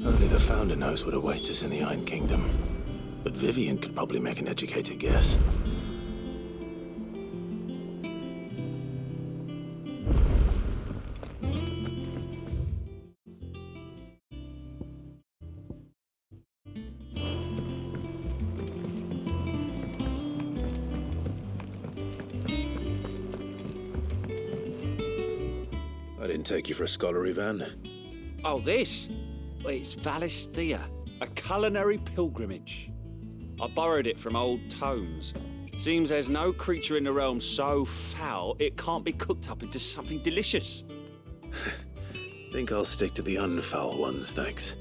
Only the Founder knows what awaits us in the Iron Kingdom. But Vivian could probably make an educated guess. I didn't take you for a scholarly van. Oh, this? Well, it's Valisthea, a culinary pilgrimage. I borrowed it from old tomes. Seems there's no creature in the realm so foul it can't be cooked up into something delicious. Think I'll stick to the unfoul ones, thanks.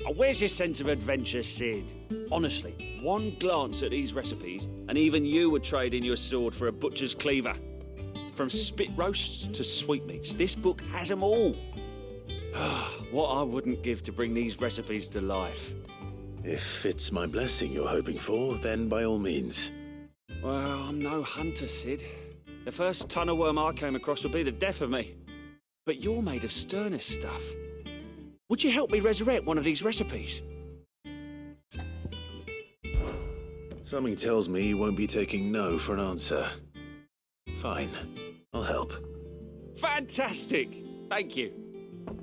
Oh, where's your sense of adventure, Sid? Honestly, one glance at these recipes, and even you would trade in your sword for a butcher's cleaver. From spit roasts to sweetmeats, this book has them all. What I wouldn't give to bring these recipes to life. If it's my blessing you're hoping for, then by all means. Well, I'm no hunter, Sid. The first tunnel worm I came across would be the death of me. But you're made of sterner stuff. Would you help me resurrect one of these recipes? Something tells me you won't be taking no for an answer. Fine, I'll help. Fantastic! Thank you.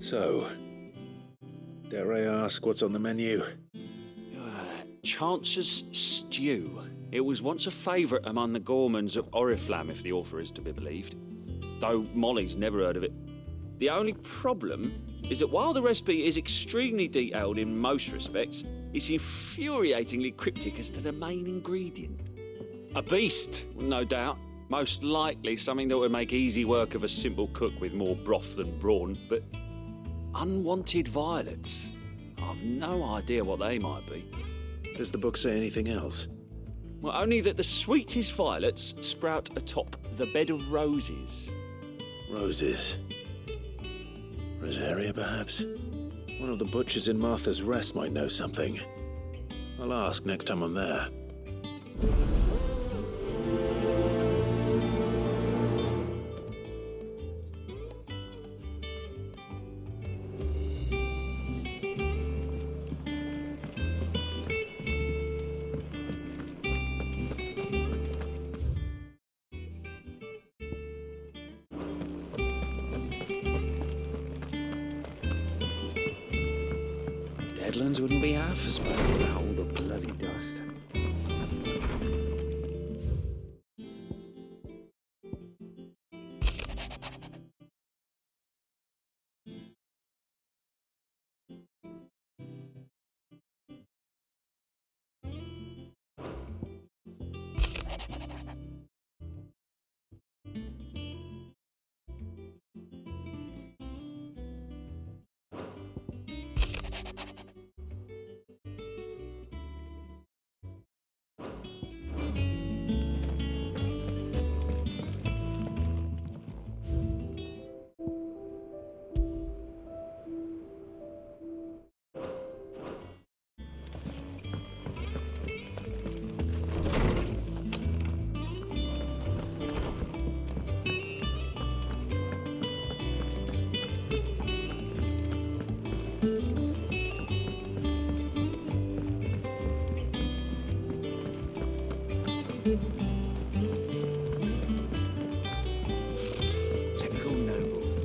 So, dare I ask what's on the menu? Chance's Stew. It was once a favourite among the gourmands of Oriflamme, if the author is to be believed. Though Molly's never heard of it. The only problem is that while the recipe is extremely detailed in most respects, it's infuriatingly cryptic as to the main ingredient. A beast, no doubt. Most likely something that would make easy work of a simple cook with more broth than brawn, but unwanted violets. I've no idea what they might be. Does the book say anything else? Well, only that the sweetest violets sprout atop the bed of roses. Roses. Rosaria, perhaps? One of the butchers in Martha's Rest might know something. I'll ask next time I'm there. Deadlands wouldn't be half as bad without all the bloody dust. Typical nobles.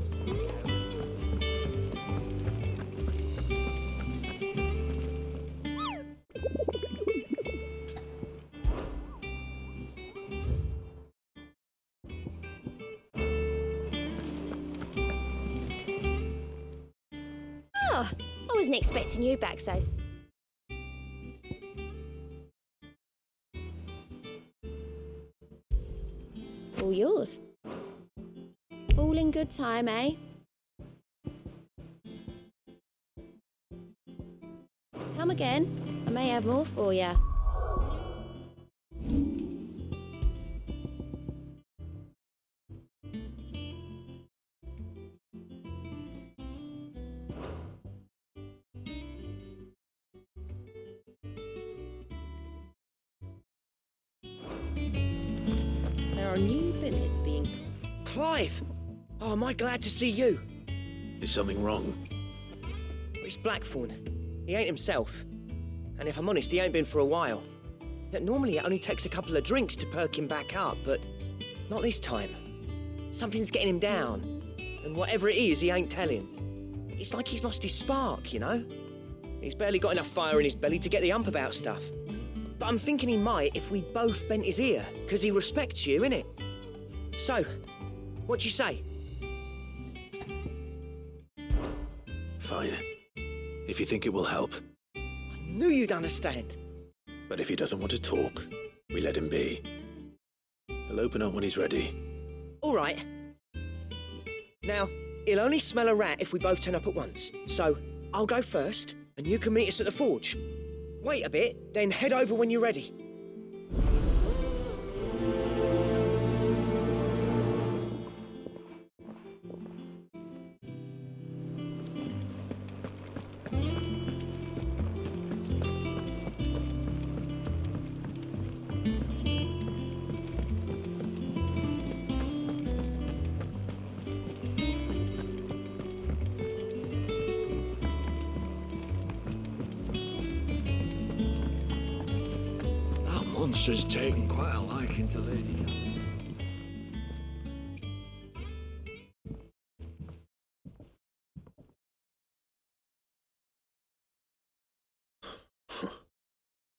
Oh, I wasn't expecting you back, so... All yours. All in good time, eh? Come again. I may have more for you. There are new limits being... Clive! Oh, am I glad to see you? Is something wrong? It's Blackthorn. He ain't himself. And if I'm honest, he ain't been for a while. That normally it only takes a couple of drinks to perk him back up, but not this time. Something's getting him down. And whatever it is, he ain't telling. It's like he's lost his spark, you know? He's barely got enough fire in his belly to get the ump about stuff. But I'm thinking he might if we both bent his ear, because he respects you, innit? So, what you say? Fine. If you think it will help. I knew you'd understand. But if he doesn't want to talk, we let him be. He'll open up when he's ready. All right. Now, he'll only smell a rat if we both turn up at once. So, I'll go first, and you can meet us at the forge. Wait a bit, then head over when you're ready. Monster's taken quite a liking to Lady Gaga.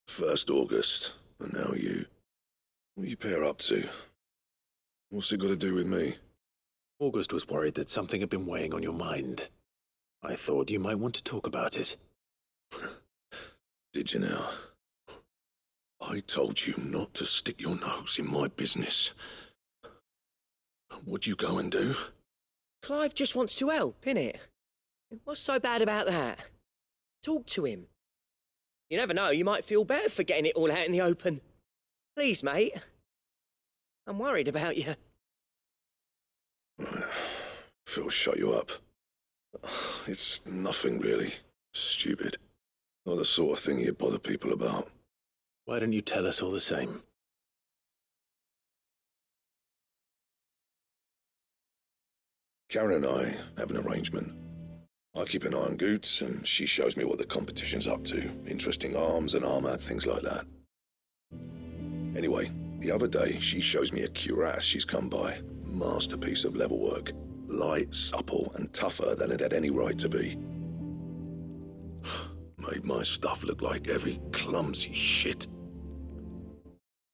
First August, and now you. What are you pair up to? What's it got to do with me? August was worried that something had been weighing on your mind. I thought you might want to talk about it. Did you now? I told you not to stick your nose in my business. What'd you go and do? Clive just wants to help, innit? What's so bad about that? Talk to him. You never know, you might feel better for getting it all out in the open. Please, mate. I'm worried about you. Phil shut you up. It's nothing really. Stupid. Not the sort of thing you bother people about. Why don't you tell us all the same? Karen and I have an arrangement. I keep an eye on Goots, and she shows me what the competition's up to. Interesting arms and armour, things like that. Anyway, the other day, she shows me a cuirass she's come by. Masterpiece of level work. Light, supple, and tougher than it had any right to be. Made my stuff look like every clumsy shit.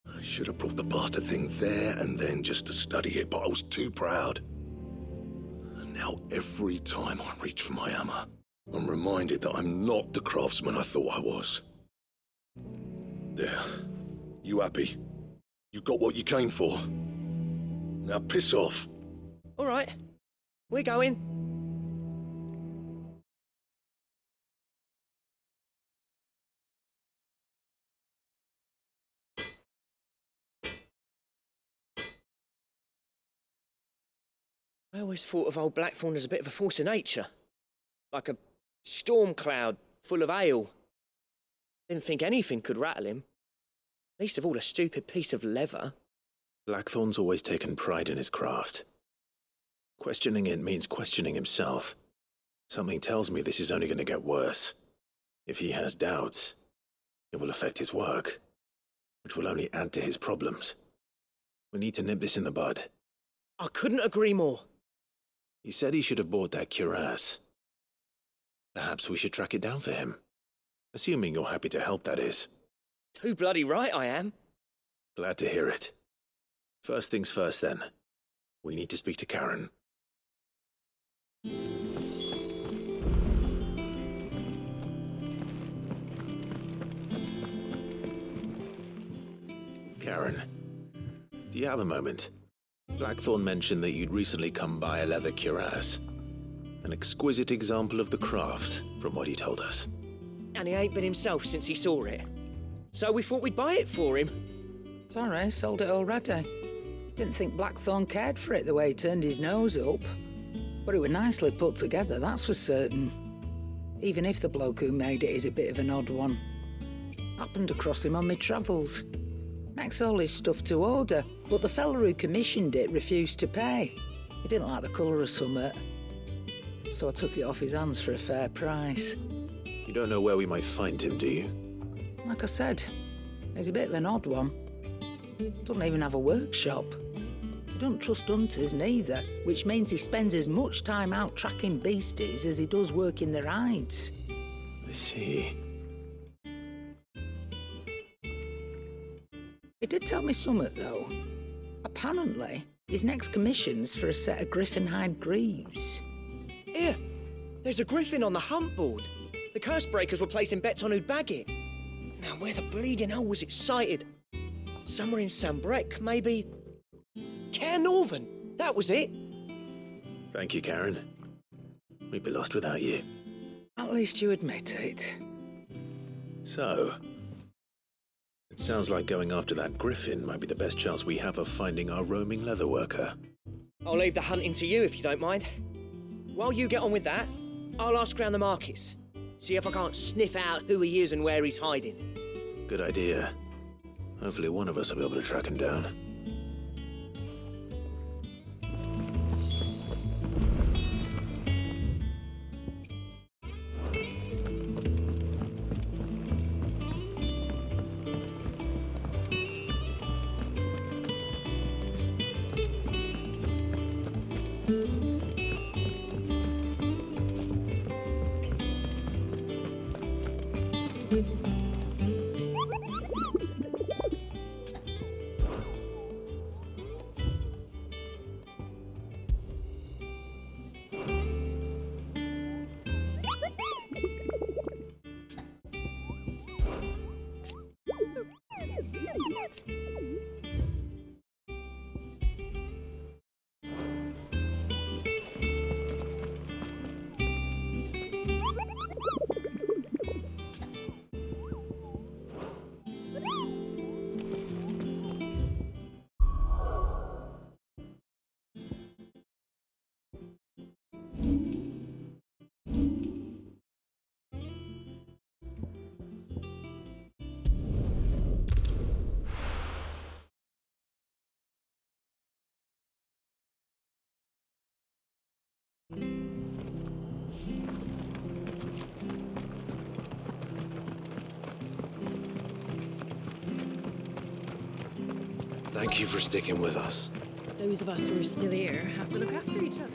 I should have brought the bastard thing there and then just to study it, but I was too proud. And now every time I reach for my hammer, I'm reminded that I'm not the craftsman I thought I was. There. You happy? You got what you came for. Now piss off. All right. We're going. I always thought of old Blackthorn as a bit of a force of nature. Like a storm cloud full of ale. Didn't think anything could rattle him. Least of all a stupid piece of leather. Blackthorn's always taken pride in his craft. Questioning it means questioning himself. Something tells me this is only going to get worse. If he has doubts, it will affect his work, which will only add to his problems. We need to nip this in the bud. I couldn't agree more. He said he should have bought that cuirass. Perhaps we should track it down for him. Assuming you're happy to help, that is. Too bloody right I am. Glad to hear it. First things first, then. We need to speak to Karen. Karen, do you have a moment? Blackthorn mentioned that you'd recently come by a leather cuirass. An exquisite example of the craft, from what he told us. And he ain't been himself since he saw it. So we thought we'd buy it for him. Sorry, sold it already. Didn't think Blackthorn cared for it the way he turned his nose up. But it was nicely put together, that's for certain. Even if the bloke who made it is a bit of an odd one. Happened across him on my travels. Makes all his stuff to order, but the fella who commissioned it refused to pay. He didn't like the colour of summit, so I took it off his hands for a fair price. You don't know where we might find him, do you? Like I said, he's a bit of an odd one. Doesn't even have a workshop. He don't trust hunters neither, which means he spends as much time out tracking beasties as he does working the rides. I see. He did tell me something, though. Apparently, his next commission's for a set of griffin hide greaves. Here, there's a griffin on the hunt board. The curse breakers were placing bets on who'd bag it. Now, where the bleeding hell was it sighted? Somewhere in Sambrec, maybe... Care Northern, that was it. Thank you, Karen. We'd be lost without you. At least you admit it. So, it sounds like going after that griffin might be the best chance we have of finding our roaming leatherworker. I'll leave the hunting to you if you don't mind. While you get on with that, I'll ask around the markets. See if I can't sniff out who he is and where he's hiding. Good idea. Hopefully one of us will be able to track him down. Thank you for sticking with us. Those of us who are still here have to look after each other.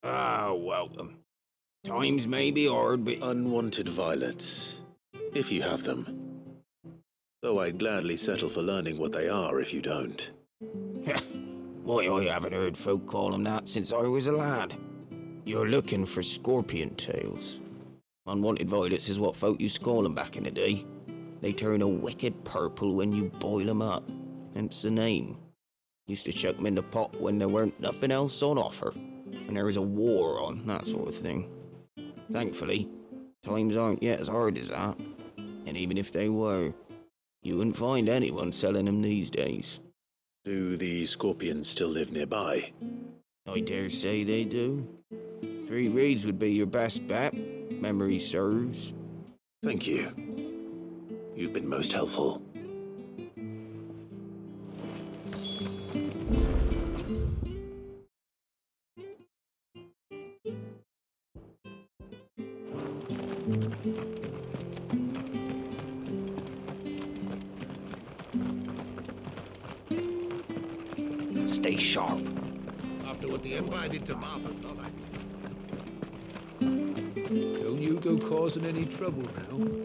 Ah, welcome. Times may be hard, but... Unwanted violets, if you have them. Though I'd gladly settle for learning what they are if you don't. Why, I haven't heard folk call them that since I was a lad. You're looking for scorpion tails. Unwanted violets is what folk used to call them back in the day. They turn a wicked purple when you boil them up, hence the name. Used to chuck them in the pot when there weren't nothing else on offer, and there was a war on, that sort of thing. Thankfully, times aren't yet as hard as that, and even if they were, you wouldn't find anyone selling them these days. Do the scorpions still live nearby? I dare say they do. 3 reeds would be your best bet, memory serves. Thank you. You've been most helpful. Stay sharp. After what the Empire did to Martha's daughter. Don't you go causing any trouble now.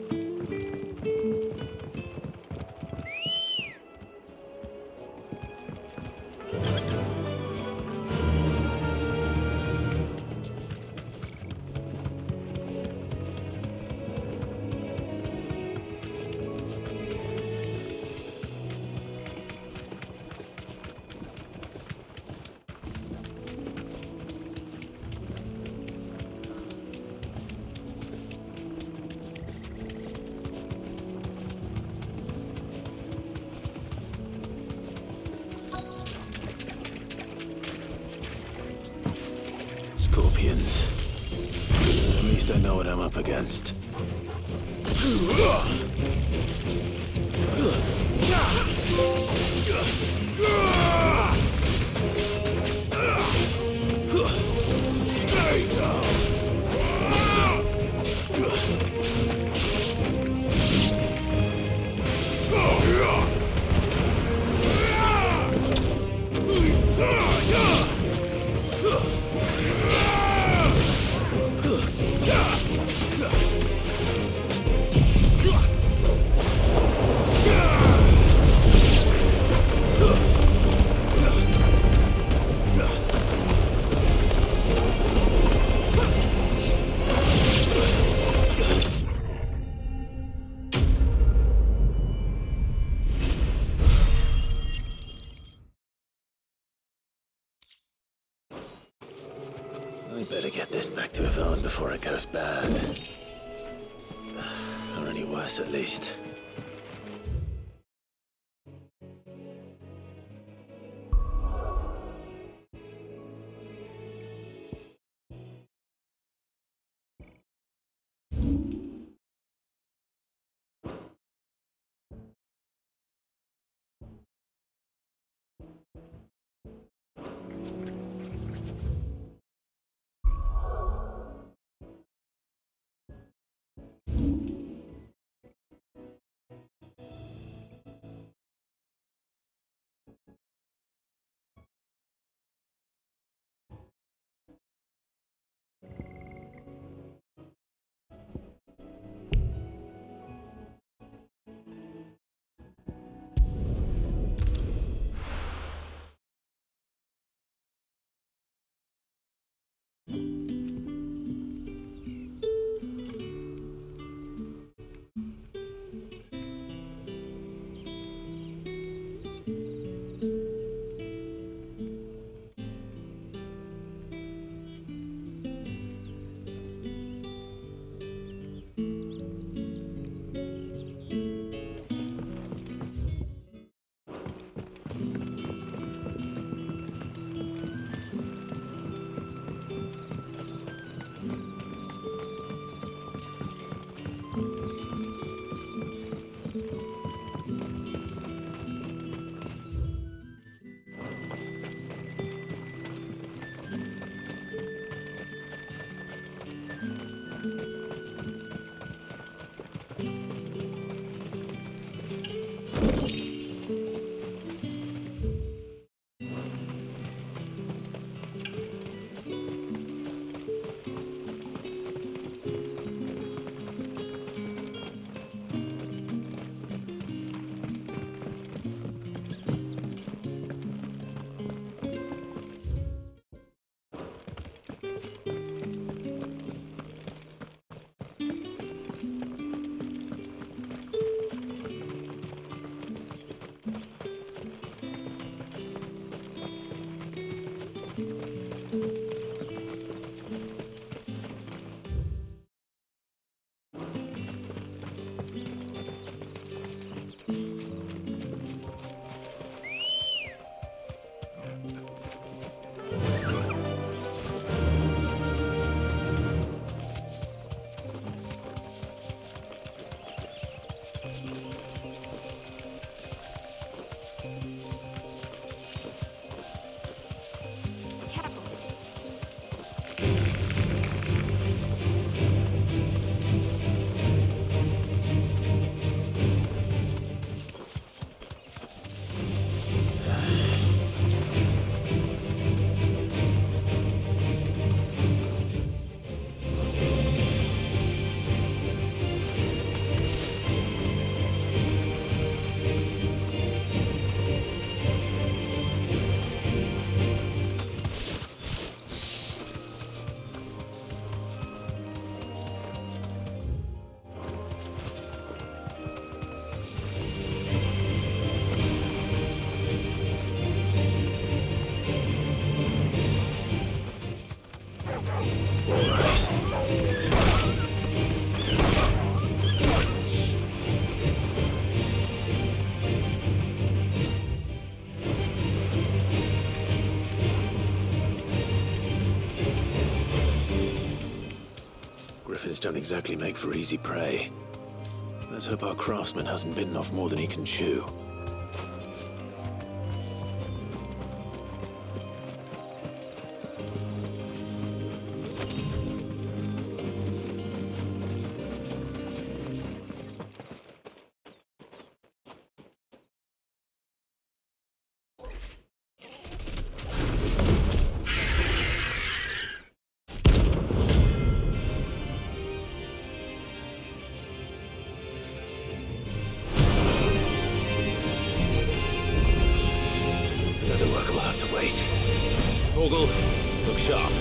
Scorpions. At least I know what I'm up against. to get this back to Yvonne before it goes bad. Or any worse, at least. Griffins don't exactly make for easy prey. Let's hope our craftsman hasn't bitten off more than he can chew. Look sharp.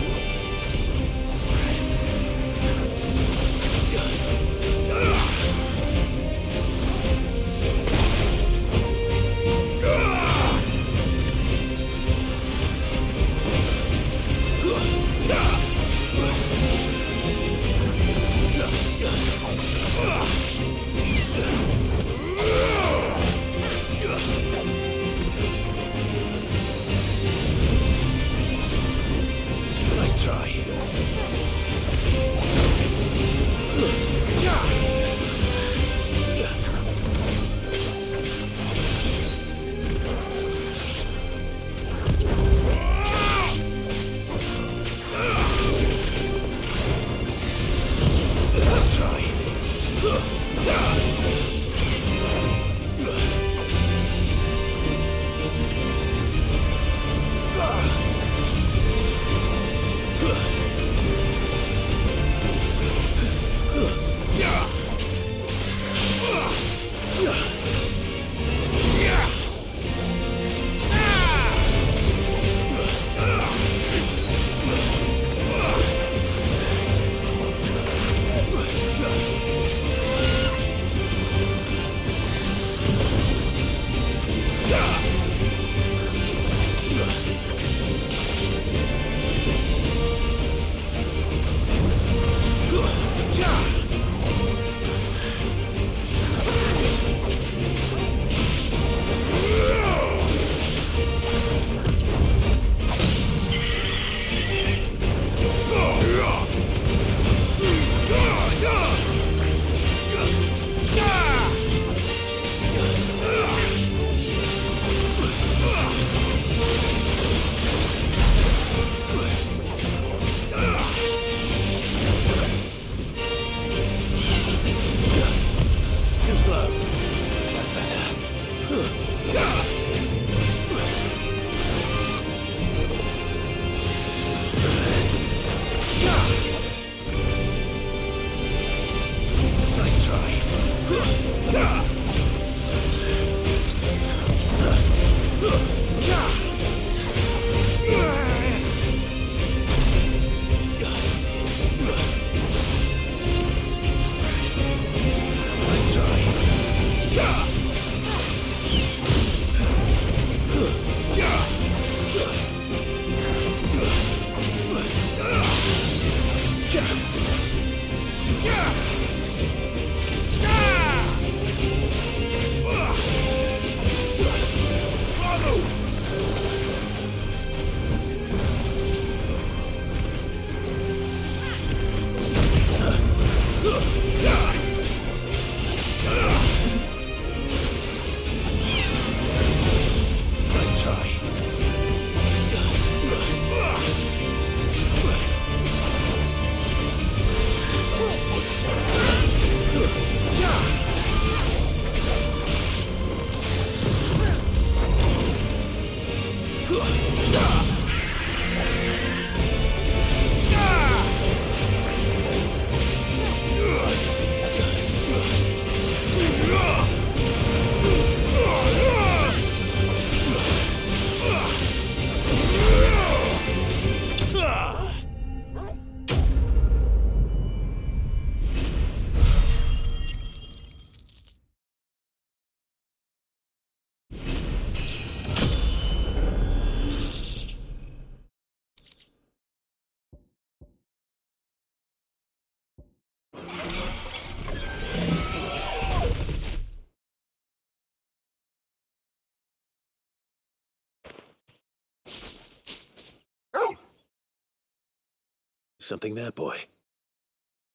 Something there, boy?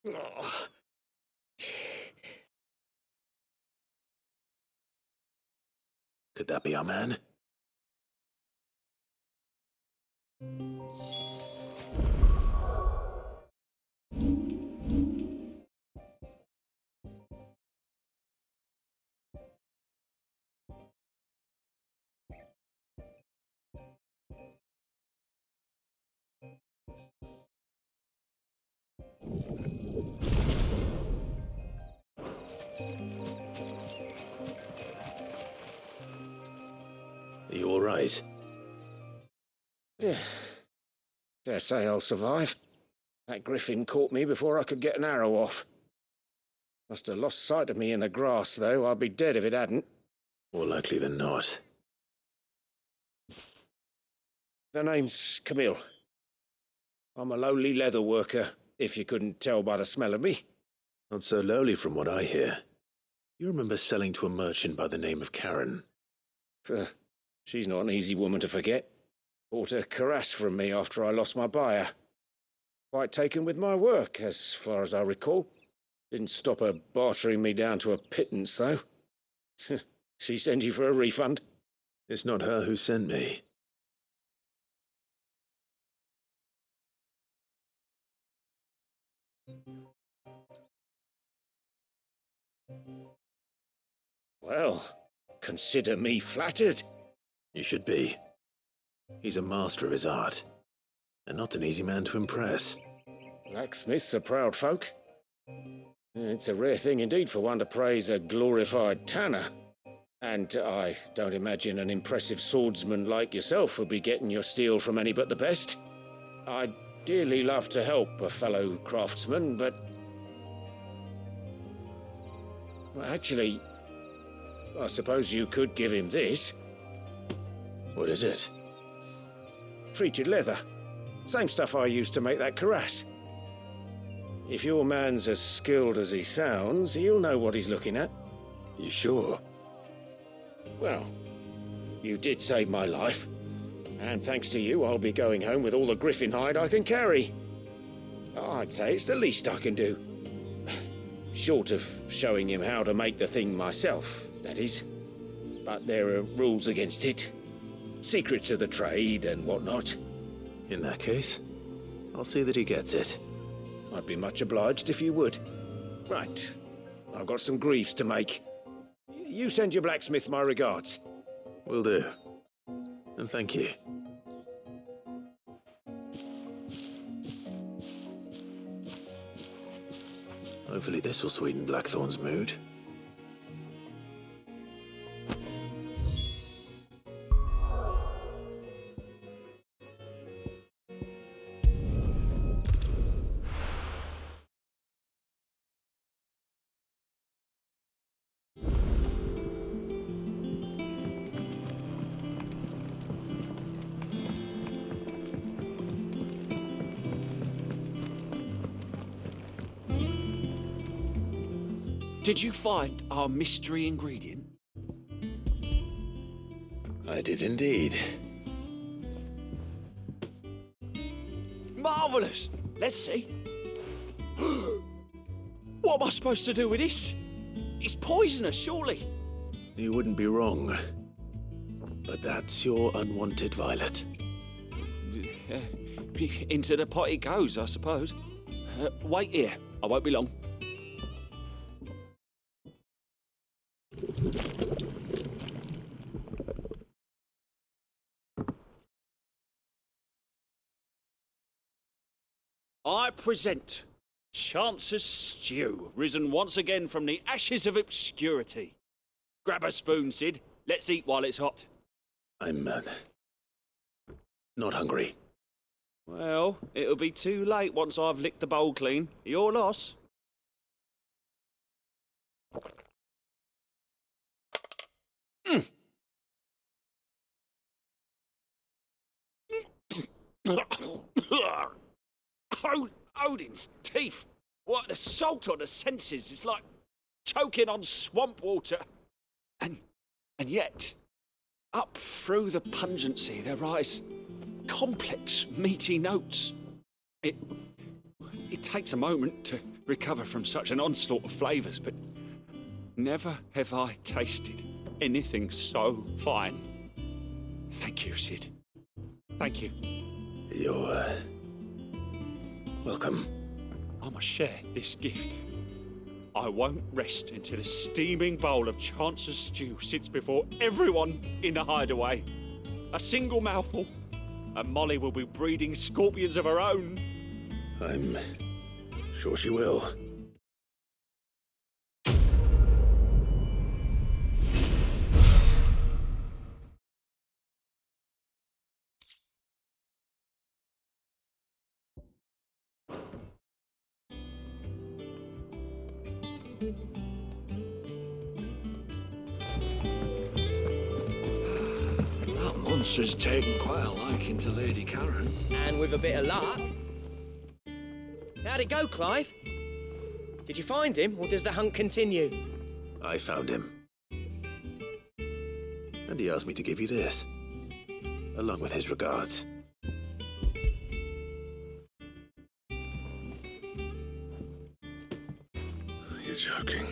Oh. Could that be our man? Are you all right? Dare say I'll survive. That griffin caught me before I could get an arrow off. Must have lost sight of me in the grass, though. I'd be dead if it hadn't. More likely than not. The name's Camille. I'm a lowly leather worker, if you couldn't tell by the smell of me. Not so lowly from what I hear. You remember selling to a merchant by the name of Karen? She's not an easy woman to forget. Bought a cuirass from me after I lost my buyer. Quite taken with my work, as far as I recall. Didn't stop her bartering me down to a pittance, though. She sent you for a refund? It's not her who sent me. Well, consider me flattered. You should be. He's a master of his art, and not an easy man to impress. Blacksmiths are proud folk. It's a rare thing indeed for one to praise a glorified tanner. And I don't imagine an impressive swordsman like yourself would be getting your steel from any but the best. I'd dearly love to help a fellow craftsman, but... Well, actually, I suppose you could give him this. What is it? Treated leather. Same stuff I used to make that cuirass. If your man's as skilled as he sounds, he'll know what he's looking at. You sure? Well, you did save my life. And thanks to you, I'll be going home with all the griffin hide I can carry. I'd say it's the least I can do. Short of showing him how to make the thing myself, that is. But there are rules against it. Secrets of the trade and whatnot. In that case, I'll see that he gets it. I'd be much obliged if you would. Right. I've got some greaves to make. You send your blacksmith my regards. Will do. And thank you. Hopefully this will sweeten Blackthorn's mood. Did you find our mystery ingredient? I did indeed. Marvellous! Let's see. What am I supposed to do with this? It's poisonous, surely. You wouldn't be wrong. But that's your unwanted violet. Into the pot it goes, I suppose. Wait here. I won't be long. I present Chance's Stew, risen once again from the ashes of obscurity. Grab a spoon, Sid. Let's eat while it's hot. I'm, not hungry. Well, it'll be too late once I've licked the bowl clean. Your loss. Odin's teeth. What an assault on the senses. It's like choking on swamp water. And yet, up through the pungency there rise complex, meaty notes. It takes a moment to recover from such an onslaught of flavours, but never have I tasted anything so fine. Thank you, Sid. Thank you. You're, welcome. I must share this gift. I won't rest until a steaming bowl of Chance's stew sits before everyone in the hideaway. A single mouthful, and Molly will be breeding scorpions of her own. I'm sure she will. That monster's taken quite a liking to Lady Karen. And with a bit of luck. How'd it go, Clive? Did you find him, or does the hunt continue? I found him. And he asked me to give you this, along with his regards. You're joking.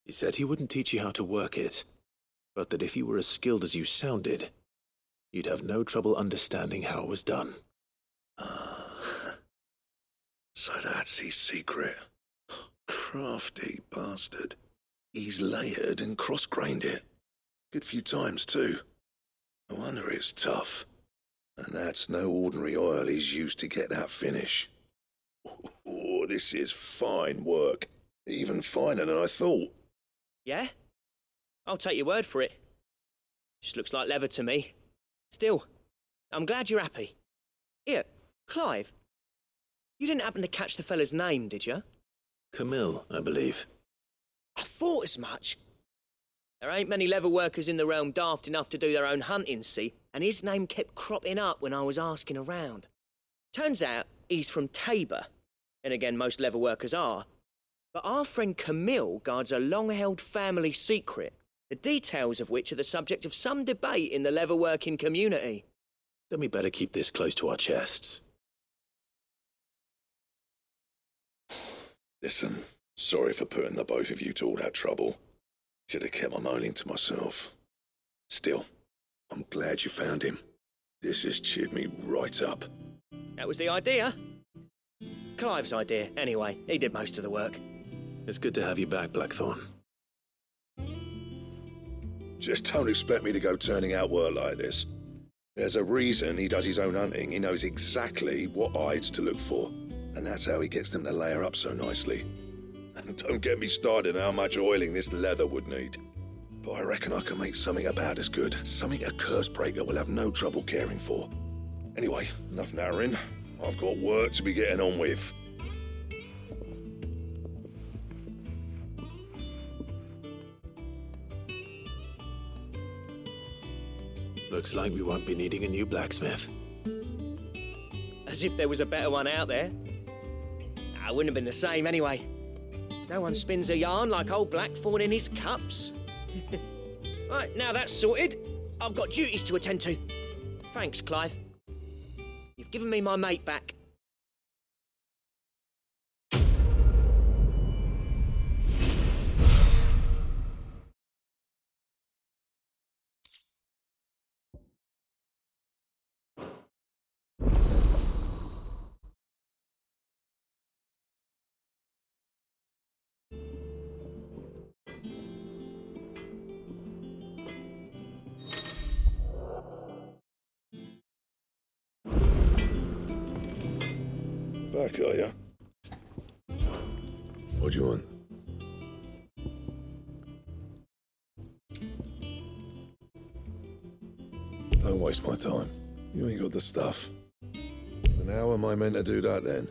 He said he wouldn't teach you how to work it, but that if you were as skilled as you sounded, you'd have no trouble understanding how it was done. So that's his secret. Crafty bastard. He's layered and cross-grained it. Good few times, too. No wonder it's tough. And that's no ordinary oil he's used to get that finish. Oh, this is fine work. Even finer than I thought. Yeah? I'll take your word for it. Just looks like leather to me. Still, I'm glad you're happy. Here, Clive. You didn't happen to catch the fella's name, did you? Camille, I believe. I thought as much. There ain't many leather workers in the realm daft enough to do their own hunting, see? And his name kept cropping up when I was asking around. Turns out he's from Tabor. And again, most leather workers are. But our friend Camille guards a long-held family secret, the details of which are the subject of some debate in the leather-working community. Then we better keep this close to our chests. Listen, sorry for putting the both of you to all that trouble. Should have kept my moaning to myself. Still, I'm glad you found him. This has cheered me right up. That was the idea. Clive's idea, anyway. He did most of the work. It's good to have you back, Blackthorn. Just don't expect me to go turning out work like this. There's a reason he does his own hunting. He knows exactly what hides to look for. And that's how he gets them to layer up so nicely. And don't get me started on how much oiling this leather would need. But I reckon I can make something about as good. Something a curse breaker will have no trouble caring for. Anyway, enough nattering. I've got work to be getting on with. Looks like we won't be needing a new blacksmith. As if there was a better one out there. Nah, it wouldn't have been the same anyway. No one spins a yarn like old Blackthorn in his cups. Right, now that's sorted, I've got duties to attend to. Thanks, Clive. You've given me my mate back. Back, are ya? What do you want? Don't waste my time. You ain't got the stuff. And how am I meant to do that then?